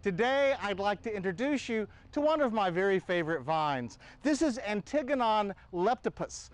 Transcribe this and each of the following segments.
Today, I'd like to introduce you to one of my very favorite vines. This is Antiginon leptopus.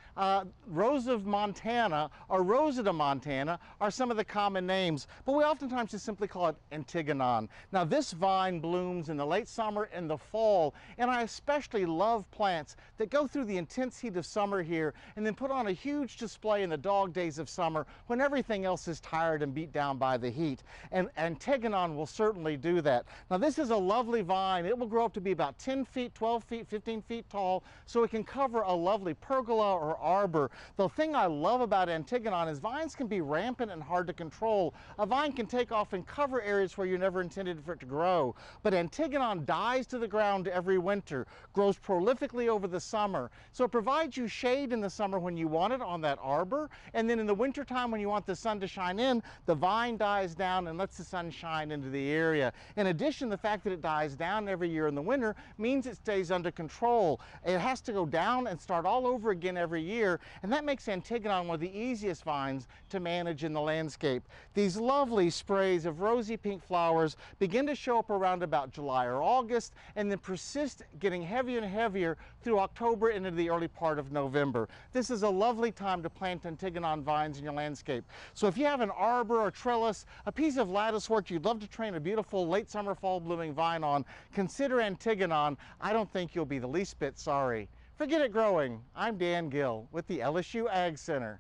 Rose of Montana or Rosetta Montana are some of the common names, but we oftentimes just simply call it Antiginon. Now, this vine blooms in the late summer and the fall, and I especially love plants that go through the intense heat of summer here and then put on a huge display in the dog days of summer when everything else is tired and beat down by the heat. And Antiginon will certainly do that. Now, this is a lovely vine. It will grow up to be about 10 feet, 12 feet, 15 feet tall, so it can cover a lovely pergola or arbor. The thing I love about Antiginon is vines can be rampant and hard to control. A vine can take off and cover areas where you never intended for it to grow. But Antiginon dies to the ground every winter, grows prolifically over the summer. So it provides you shade in the summer when you want it on that arbor, and then in the wintertime when you want the sun to shine in, the vine dies down and lets the sun shine into the area. In addition, the fact that it dies down every year in the winter means it stays under control. It has to go down and start all over again every year, and that makes Antiginon one of the easiest vines to manage in the landscape. These lovely sprays of rosy pink flowers begin to show up around about July or August, and then persist, getting heavier and heavier through October into the early part of November. This is a lovely time to plant Antiginon vines in your landscape. So if you have an arbor or trellis, a piece of lattice work you'd love to train a beautiful late summer, fall blooming vine on, consider Antiginon. I don't think you'll be the least bit sorry. Forget it growing. I'm Dan Gill with the LSU AgCenter.